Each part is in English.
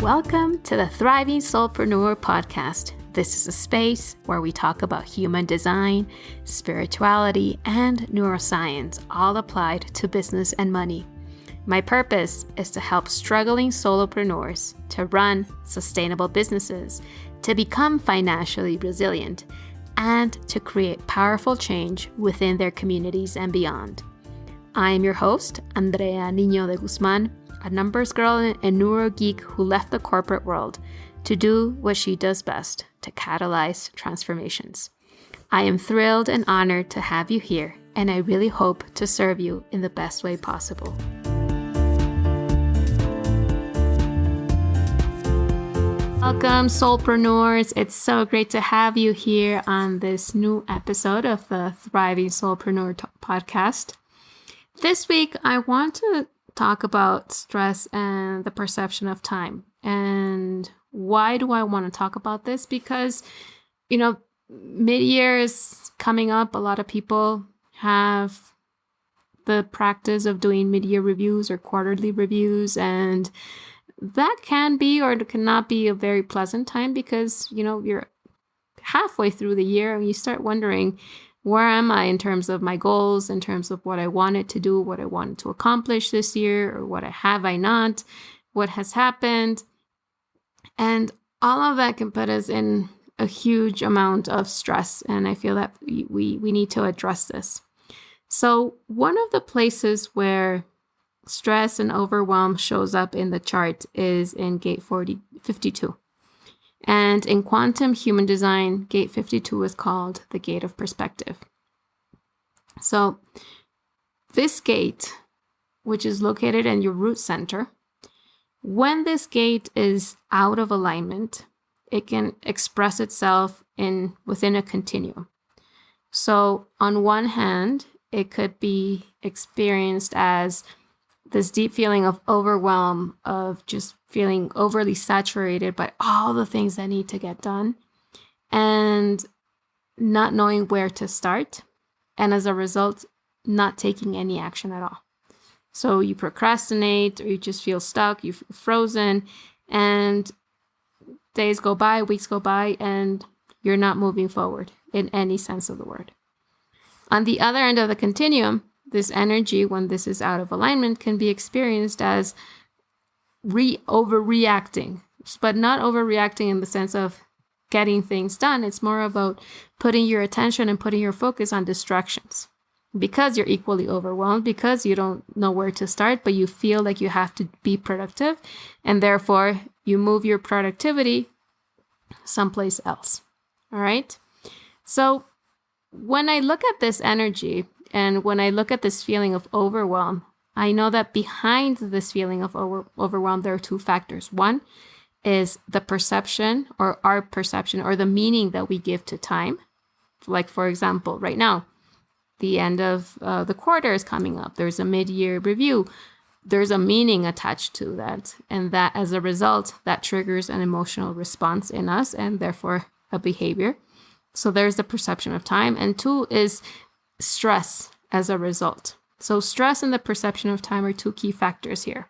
Welcome to the Thriving Soulpreneur podcast. This is a space where we talk about human design, spirituality, and neuroscience, all applied to business and money. My purpose is to help struggling solopreneurs to run sustainable businesses, to become financially resilient, and to create powerful change within their communities and beyond. I am your host, Andrea Niño de Guzman, a numbers girl and neuro geek who left the corporate world to do what she does best, to catalyze transformations. I am thrilled and honored to have you here, and I really hope to serve you in the best way possible. Welcome, Soulpreneurs. It's so great to have you here on this new episode of the Thriving Soulpreneur podcast. This week, I want to talk about stress and the perception of time. And why do I want to talk about this? Because, mid-year is coming up. A lot of people have the practice of doing mid-year reviews or quarterly reviews. And that can be or it cannot be a very pleasant time because, you're halfway through the year and you start wondering, where am I in terms of my goals, in terms of what I wanted to do, what I wanted to accomplish this year, or what have I not, what has happened. And all of that can put us in a huge amount of stress. And I feel that we need to address this. So one of the places where stress and overwhelm shows up in the chart is in gate 52. And in quantum human design, gate 52 is called the gate of perspective. So this gate, which is located in your root center, when this gate is out of alignment, it can express itself within a continuum. So on one hand, it could be experienced as this deep feeling of overwhelm, of just feeling overly saturated by all the things that need to get done and not knowing where to start. And as a result, not taking any action at all. So you procrastinate or you just feel stuck, you feel frozen, and days go by, weeks go by, and you're not moving forward in any sense of the word. On the other end of the continuum, this energy, when this is out of alignment, can be experienced as overreacting, but not overreacting in the sense of getting things done. It's more about putting your attention and putting your focus on distractions because you're equally overwhelmed, because you don't know where to start, but you feel like you have to be productive. And therefore, you move your productivity someplace else. All right. So when I look at this energy, and when I look at this feeling of overwhelm, I know that behind this feeling of overwhelm, there are two factors. One is the perception or our perception or the meaning that we give to time. Like, for example, right now, the end of the quarter is coming up. There's a mid-year review. There's a meaning attached to that. And that as a result, that triggers an emotional response in us and therefore a behavior. So there's the perception of time. And two is stress as a result. So stress and the perception of time are two key factors here.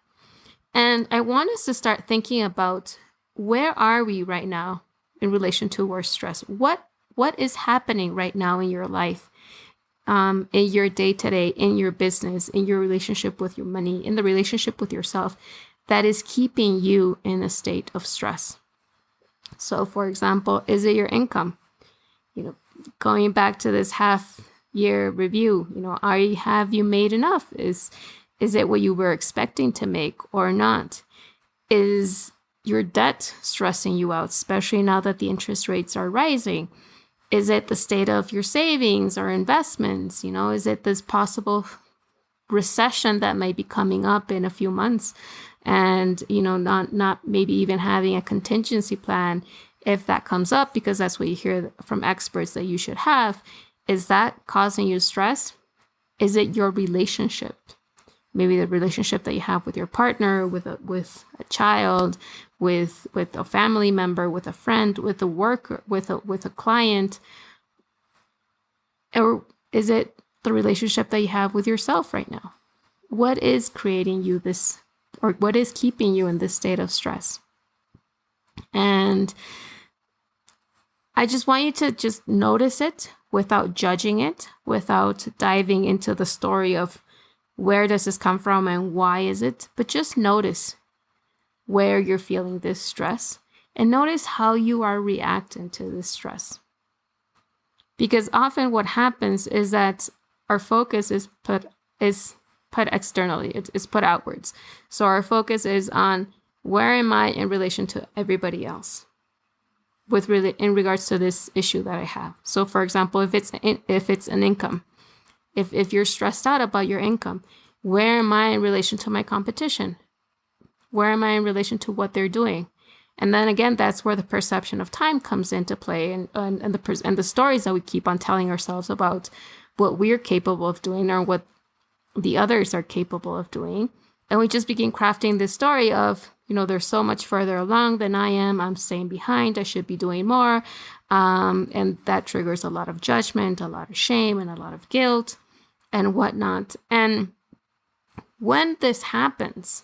And I want us to start thinking about where are we right now in relation to our stress? What is happening right now in your life, in your day-to-day, in your business, in your relationship with your money, in the relationship with yourself that is keeping you in a state of stress? So for example, is it your income? Going back to this half-year review, have you made enough? Is it what you were expecting to make or not? Is your debt stressing you out, especially now that the interest rates are rising? Is it the state of your savings or investments? Is it this possible recession that might be coming up in a few months? And, not maybe even having a contingency plan if that comes up, because that's what you hear from experts that you should have. Is that causing you stress? Is it your relationship? Maybe the relationship that you have with your partner, with a child, with a family member, with a friend, with a worker, with a client, or is it the relationship that you have with yourself right now? What is creating you this, or what is keeping you in this state of stress? And I just want you to just notice it without judging it, without diving into the story of where does this come from and why is it, but just notice where you're feeling this stress and notice how you are reacting to this stress. Because often what happens is that our focus is put externally, it's put outwards. So our focus is on where am I in relation to everybody else in regards to this issue that I have. So for example, if it's an income, if you're stressed out about your income, where am I in relation to my competition? Where am I in relation to what they're doing? And then again, that's where the perception of time comes into play, and the stories that we keep on telling ourselves about what we're capable of doing or what the others are capable of doing. And we just begin crafting this story of, they're so much further along than I am. I'm staying behind. I should be doing more. And that triggers a lot of judgment, a lot of shame, and a lot of guilt and whatnot. And when this happens,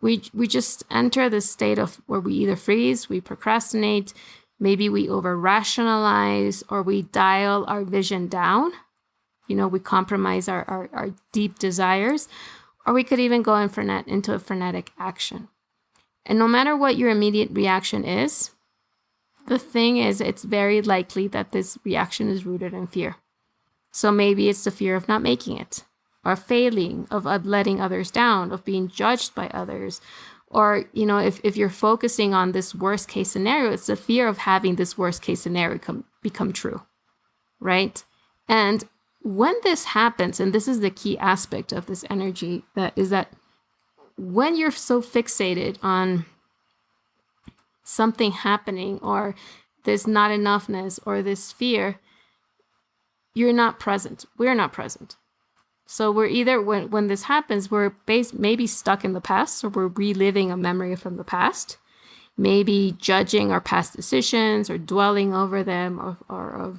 we just enter this state of where we either freeze, we procrastinate, maybe we over-rationalize, or we dial our vision down. We compromise our deep desires, or we could even go into a frenetic action. And no matter what your immediate reaction is, the thing is, it's very likely that this reaction is rooted in fear. So maybe it's the fear of not making it, or failing, of letting others down, of being judged by others. Or, if you're focusing on this worst case scenario, it's the fear of having this worst case scenario become true, right? And when this happens, and this is the key aspect of this energy, that when you're so fixated on something happening or this not enoughness or this fear, you're not present. We're not present. So we're either, when this happens, we're maybe stuck in the past, or we're reliving a memory from the past, maybe judging our past decisions or dwelling over them, or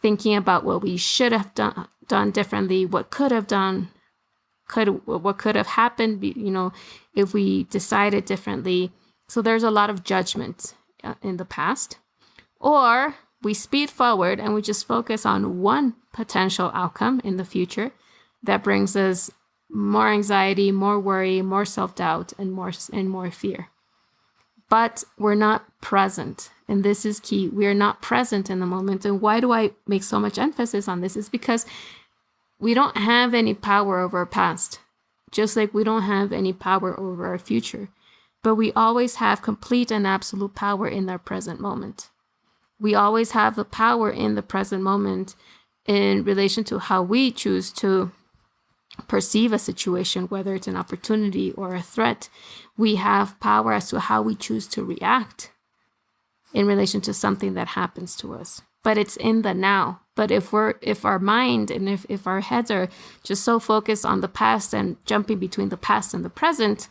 thinking about what we should have done differently, what could have done, what could have happened, if we decided differently. So there's a lot of judgment in the past. Or we speed forward and we just focus on one potential outcome in the future that brings us more anxiety, more worry, more self-doubt, and more fear. But we're not present. And this is key. We are not present in the moment. And why do I make so much emphasis on this? Is because we don't have any power over our past, just like we don't have any power over our future. But we always have complete and absolute power in our present moment. We always have the power in the present moment in relation to how we choose to perceive a situation, whether it's an opportunity or a threat. We have power as to how we choose to react in relation to something that happens to us. But it's in the now. But if our mind and if our heads are just so focused on the past and jumping between the past and the present,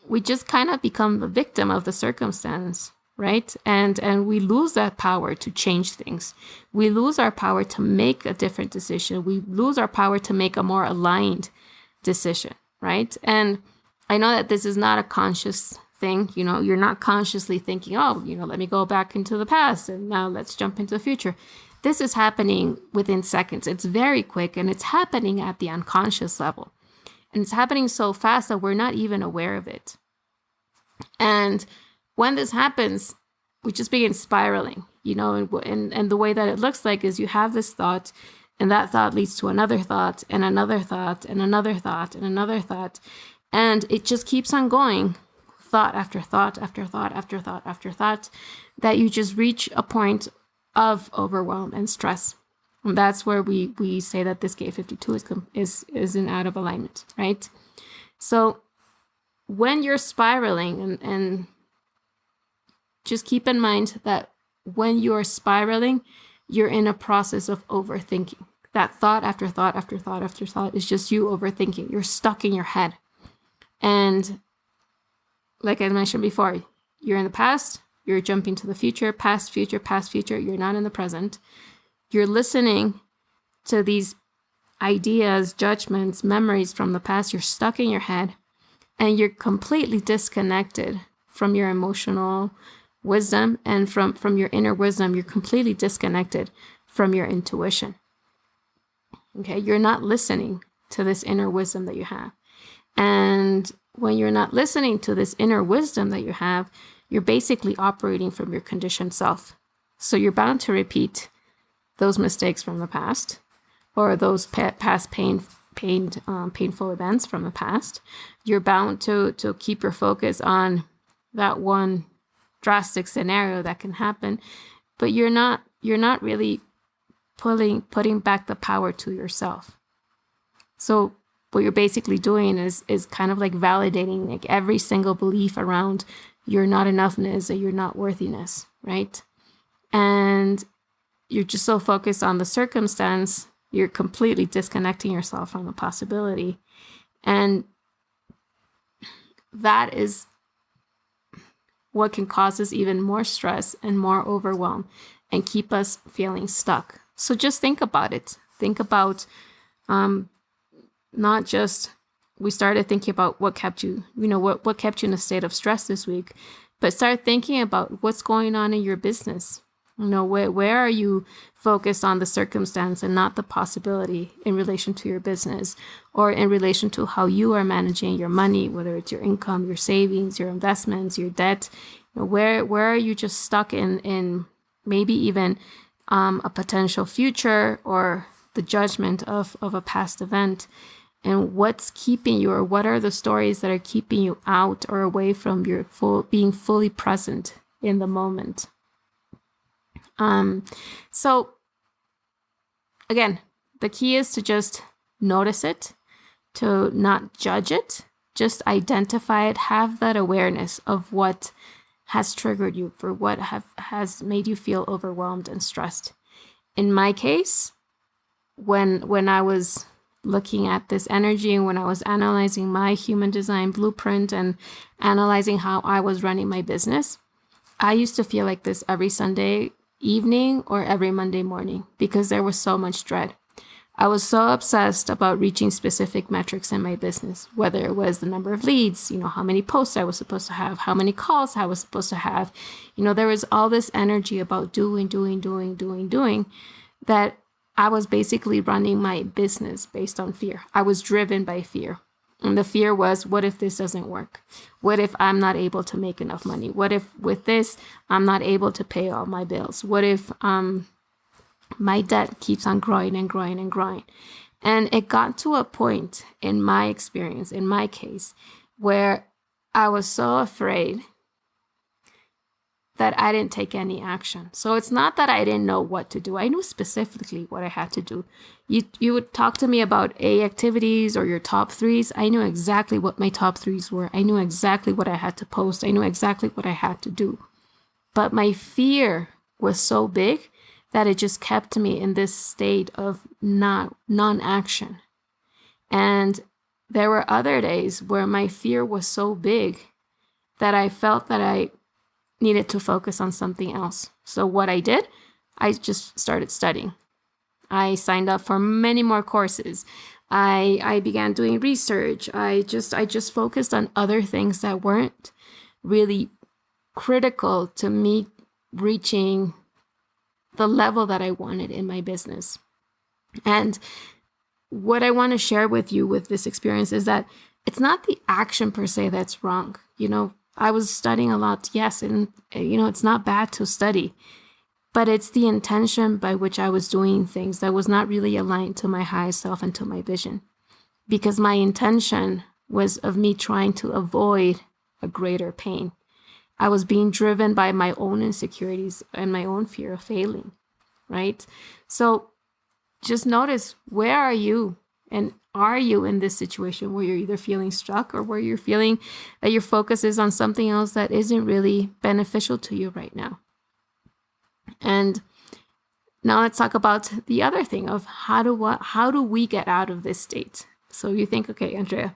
we just kind of become the victim of the circumstance, right? And we lose that power to change things. We lose our power to make a different decision. We lose our power to make a more aligned decision, right? And I know that this is not a conscious thing. You're not consciously thinking, let me go back into the past and now let's jump into the future. This is happening within seconds. It's very quick, and it's happening at the unconscious level. And it's happening so fast that we're not even aware of it. And when this happens, we just begin spiraling, and the way that it looks like is you have this thought, and that thought leads to another thought, and another thought, and another thought, and another thought. And it just keeps on going, thought after thought, after thought, after thought, after thought, that you just reach a point of overwhelm and stress. And that's where we say that this gate 52 is in out of alignment, right? So when you're spiraling, and just keep in mind that when you're spiraling, you're in a process of overthinking. That thought after thought after thought after thought is just you overthinking. You're stuck in your head. And like I mentioned before, you're in the past, you're jumping to the future, past, future, past, future. You're not in the present. You're listening to these ideas, judgments, memories from the past. You're stuck in your head, and you're completely disconnected from your emotional wisdom, and from your inner wisdom, you're completely disconnected from your intuition. Okay, you're not listening to this inner wisdom that you have. And when you're not listening to this inner wisdom that you have, you're basically operating from your conditioned self. So you're bound to repeat those mistakes from the past, or those past painful events from the past. You're bound to keep your focus on that one drastic scenario that can happen, but you're not really putting back the power to yourself. So what you're basically doing is kind of like validating like every single belief around your not enoughness or your not worthiness, right? And you're just so focused on the circumstance, you're completely disconnecting yourself from the possibility. And that is what can cause us even more stress and more overwhelm and keep us feeling stuck. So just think about it. Think about not just, we started thinking about what kept you, what kept you in a state of stress this week, but start thinking about what's going on in your business. Where are you focused on the circumstance and not the possibility in relation to your business, or in relation to how you are managing your money, whether it's your income, your savings, your investments, your debt. Where are you just stuck in maybe even a potential future or the judgment of a past event? And what's keeping you, or what are the stories that are keeping you out or away from your being fully present in the moment? So again, the key is to just notice it, to not judge it, just identify it, have that awareness of what has triggered you, for what has made you feel overwhelmed and stressed. In my case, when I was looking at this energy and when I was analyzing my human design blueprint and analyzing how I was running my business, I used to feel like this every Sunday evening or every Monday morning because there was so much dread. I was so obsessed about reaching specific metrics in my business, whether it was the number of leads, how many posts I was supposed to have, how many calls I was supposed to have. There was all this energy about doing, that I was basically running my business based on fear. I was driven by fear. And the fear was, what if this doesn't work? What if I'm not able to make enough money? What if with this, I'm not able to pay all my bills? What if my debt keeps on growing and growing and growing? And it got to a point in my experience, in my case, where I was so afraid that I didn't take any action. So it's not that I didn't know what to do. I knew specifically what I had to do. You would talk to me about A activities or your top threes. I knew exactly what my top threes were. I knew exactly what I had to post. I knew exactly what I had to do. But my fear was so big that it just kept me in this state of non-action. And there were other days where my fear was so big that I felt that I needed to focus on something else. So what I did, I just started studying. I signed up for many more courses. I began doing research. I just focused on other things that weren't really critical to me reaching the level that I wanted in my business. And what I want to share with you with this experience is that it's not the action per se that's wrong. I was studying a lot, yes, and it's not bad to study, but it's the intention by which I was doing things that was not really aligned to my highest self and to my vision, because my intention was of me trying to avoid a greater pain. I was being driven by my own insecurities and my own fear of failing, right? So just notice, where are you? And are you in this situation where you're either feeling stuck or where you're feeling that your focus is on something else that isn't really beneficial to you right now? And now let's talk about the other thing of how do we get out of this state? So you think, okay, Andrea,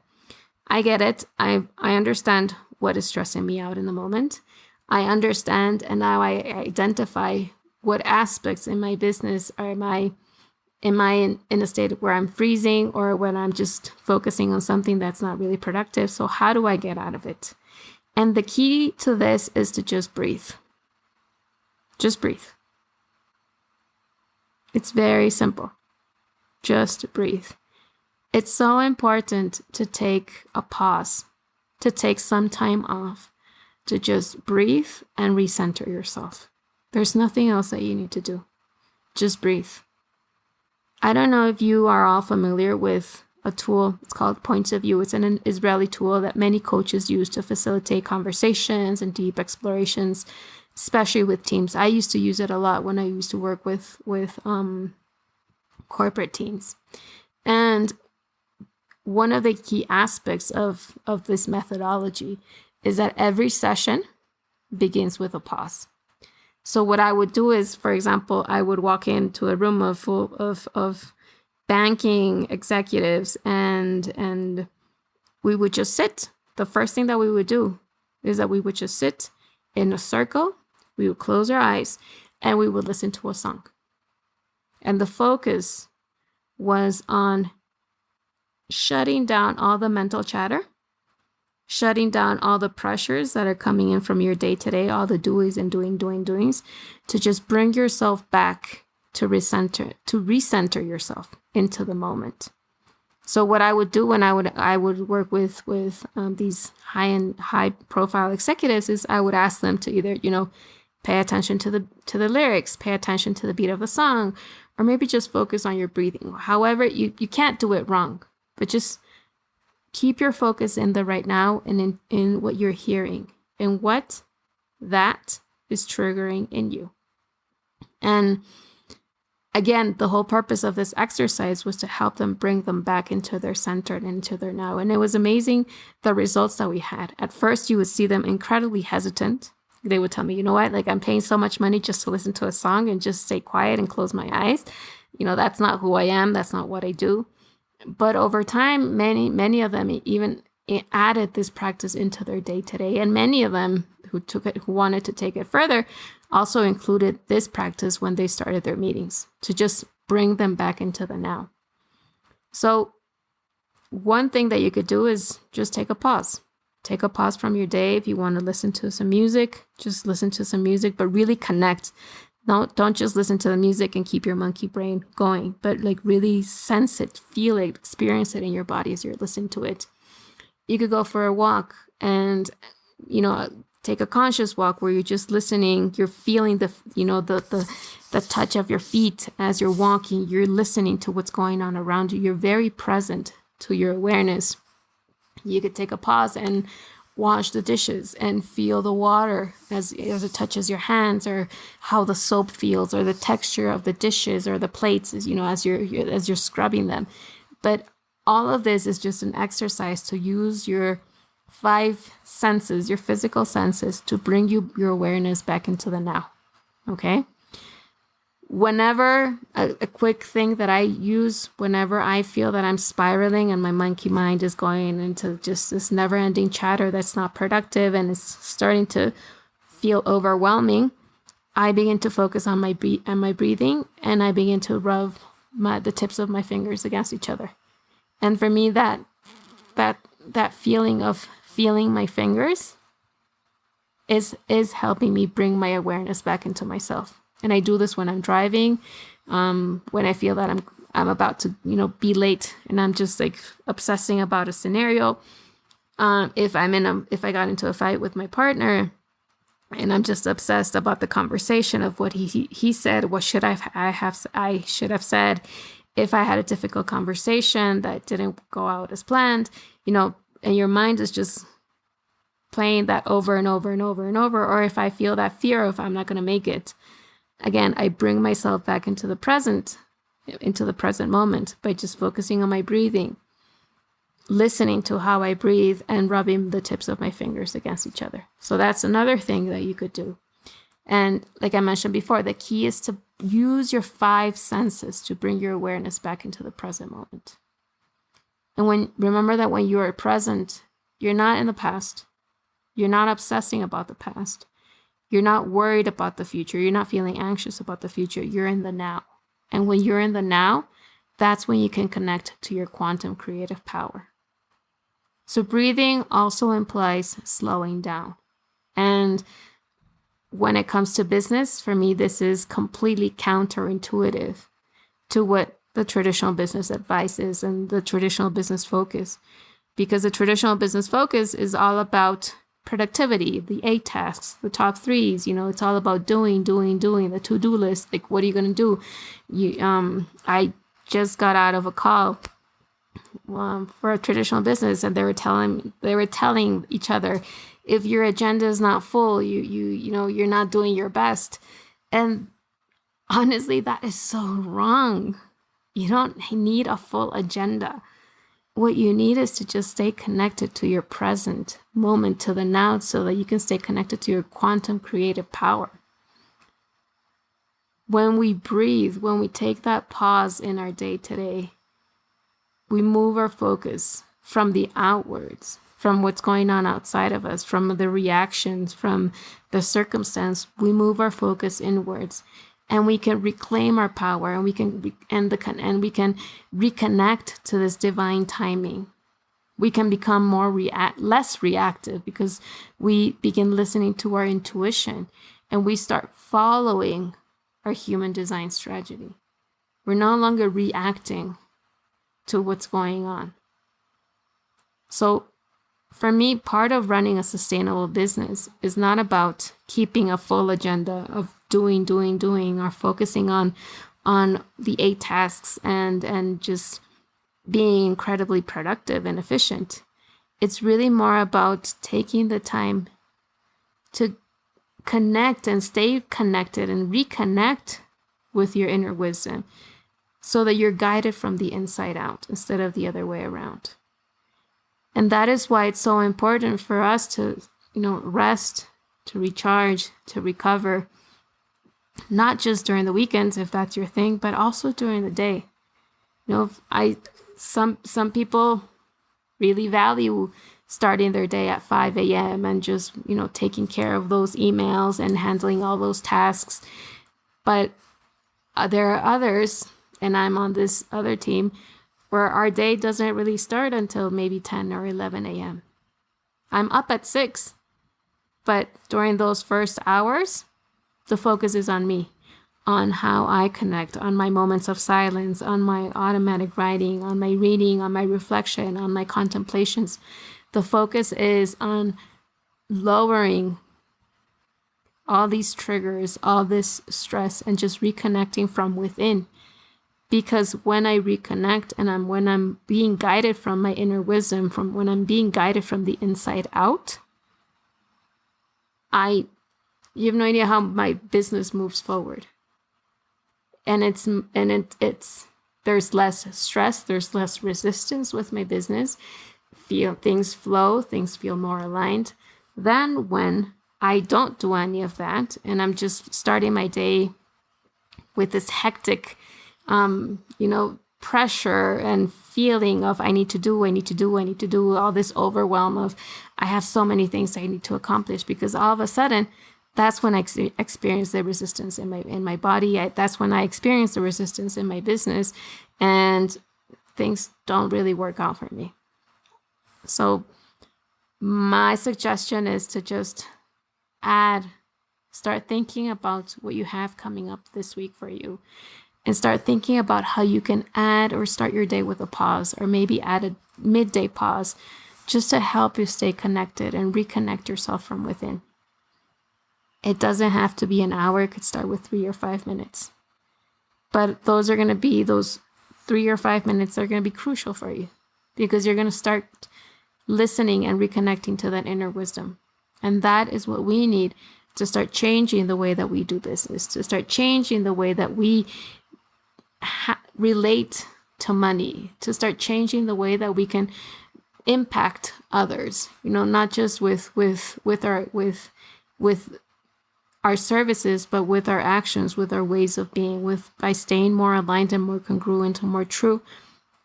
I get it. I understand what is stressing me out in the moment. I understand, and now I identify what aspects in my business am I in a state where I'm freezing, or when I'm just focusing on something that's not really productive. So how do I get out of it? And the key to this is to just breathe. Just breathe. It's very simple. Just breathe. It's so important to take a pause, to take some time off, to just breathe and recenter yourself. There's nothing else that you need to do. Just breathe. I don't know if you are all familiar with a tool. It's called Points of View. It's an Israeli tool that many coaches use to facilitate conversations and deep explorations, especially with teams. I used to use it a lot when I used to work with corporate teams. And one of the key aspects of this methodology is that every session begins with a pause. So what I would do is, for example, I would walk into a room of banking executives and we would just sit. The first thing that we would do is that we would just sit in a circle. We would close our eyes and we would listen to a song. And the focus was on shutting down all the mental chatter, shutting down all the pressures that are coming in from your day-to-day, all the doings and doings, to just bring yourself back to recenter yourself into the moment. So what I would do when I would work with these high profile executives is I would ask them to either, pay attention to the lyrics, pay attention to the beat of the song, or maybe just focus on your breathing. However, you can't do it wrong, but just keep your focus in the right now and in what you're hearing and what that is triggering in you. And again, the whole purpose of this exercise was to help them bring them back into their center and into their now. And it was amazing the results that we had. At first, you would see them incredibly hesitant. They would tell me, you know what, like I'm paying so much money just to listen to a song and just stay quiet and close my eyes. That's not who I am. That's not what I do. But over time, many of them even added this practice into their day-to-day. And many of them who wanted to take it further, also included this practice when they started their meetings to just bring them back into the now. So one thing that you could do is just take a pause. Take a pause from your day. If you want to listen to some music, just listen to some music, but really connect. Don't just listen to the music and keep your monkey brain going, but like really sense it, feel it, experience it in your body as you're listening to it. You could go for a walk and, take a conscious walk where you're just listening. You're feeling the touch of your feet as you're walking. You're listening to what's going on around you. You're very present to your awareness. You could take a pause and wash the dishes and feel the water as it touches your hands, or how the soap feels, or the texture of the dishes or the plates as you're scrubbing them. But all of this is just an exercise to use your 5 senses, your physical senses, to bring your awareness back into the now. Okay? Whenever a quick thing that I use whenever I feel that I'm spiraling and my monkey mind is going into just this never-ending chatter that's not productive and is starting to feel overwhelming, I begin to focus on my breathing, and I begin to rub the tips of my fingers against each other. And for me, that feeling of feeling my fingers is helping me bring my awareness back into myself. And I do this when I'm driving, when I feel that I'm about to, be late and I'm just like obsessing about a scenario. If I got into a fight with my partner and I'm just obsessed about the conversation of what he said, what should I should have said. If I had a difficult conversation that didn't go out as planned, and your mind is just playing that over and over and over and over. Or if I feel that fear of I'm not going to make it, again, I bring myself back into the present moment by just focusing on my breathing, listening to how I breathe, and rubbing the tips of my fingers against each other. So that's another thing that you could do. And like I mentioned before, the key is to use your 5 senses to bring your awareness back into the present moment. And remember that when you are present, you're not in the past. You're not obsessing about the past. You're not worried about the future. You're not feeling anxious about the future. You're in the now. And when you're in the now, that's when you can connect to your quantum creative power. So breathing also implies slowing down. And when it comes to business, for me, this is completely counterintuitive to what the traditional business advice is and the traditional business focus. Because the traditional business focus is all about productivity, the 8 tasks, the top 3s. It's all about doing, the to-do list. Like, what are you going to do? I just got out of a call for a traditional business, and they were telling each other, if your agenda is not full, you're not doing your best. And honestly, that is so wrong. You don't need a full agenda. What you need is to just stay connected to your present moment, to the now, so that you can stay connected to your quantum creative power. When we breathe, when we take that pause in our day today, we move our focus from the outwards, from what's going on outside of us, from the reactions, from the circumstance. We move our focus inwards, and we can reclaim our power, and we can reconnect to this divine timing. We can become less reactive, because we begin listening to our intuition, and we start following our human design strategy. We're no longer reacting to what's going on. So for me, part of running a sustainable business is not about keeping a full agenda of doing, or focusing on the 8 tasks and just being incredibly productive and efficient. It's really more about taking the time to connect and stay connected and reconnect with your inner wisdom, so that you're guided from the inside out instead of the other way around. And that is why it's so important for us to, rest, to recharge, to recover, not just during the weekends, if that's your thing, but also during the day. Some people really value starting their day at 5 a.m. and just, taking care of those emails and handling all those tasks. But there are others, and I'm on this other team, where our day doesn't really start until maybe 10 or 11 a.m. I'm up at 6, but during those first hours, the focus is on me, on how I connect, on my moments of silence, on my automatic writing, on my reading, on my reflection, on my contemplations. The focus is on lowering all these triggers, all this stress, and just reconnecting from within. Because when I reconnect and when I'm being guided from my inner wisdom, when I'm being guided from the inside out, you have no idea how my business moves forward. And there's less stress, there's less resistance with my business. Things flow, things feel more aligned than when I don't do any of that, and I'm just starting my day with this hectic pressure and feeling of I need to do, all this overwhelm of I have so many things I need to accomplish, because all of a sudden, that's when I experience the resistance in my body. That's when I experience the resistance in my business, and things don't really work out for me. So my suggestion is to just start thinking about what you have coming up this week for you, and start thinking about how you can add or start your day with a pause, or maybe add a midday pause, just to help you stay connected and reconnect yourself from within. It doesn't have to be an hour. It could start with 3 or 5 minutes. But those 3 or 5 minutes are going to be crucial for you, because you're going to start listening and reconnecting to that inner wisdom. And that is what we need to start changing the way that we do business, to start changing the way that we relate to money, to start changing the way that we can impact others, not just with our services, but with our actions, with our ways of being, by staying more aligned and more congruent and more true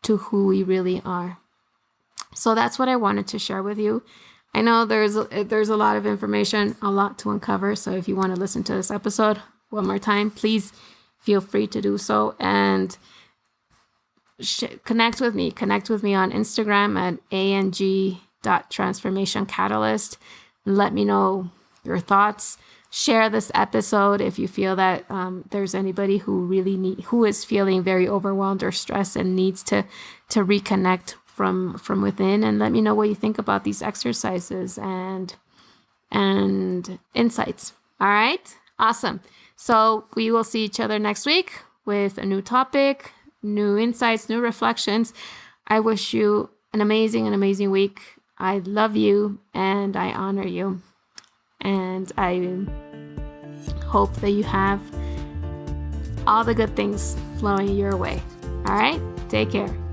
to who we really are. So that's what I wanted to share with you. I know there's a lot of information, a lot to uncover. So if you want to listen to this episode one more time, please feel free to do so, and connect with me. Connect with me on Instagram at ang.transformationcatalyst. Let me know your thoughts. share this episode if you feel that there's anybody who is feeling very overwhelmed or stressed and needs to reconnect from within. And let me know what you think about these exercises and insights. All right, awesome. So we will see each other next week with a new topic, new insights, new reflections. I wish you an amazing week. I love you and I honor you. And I hope that you have all the good things flowing your way. All right, take care.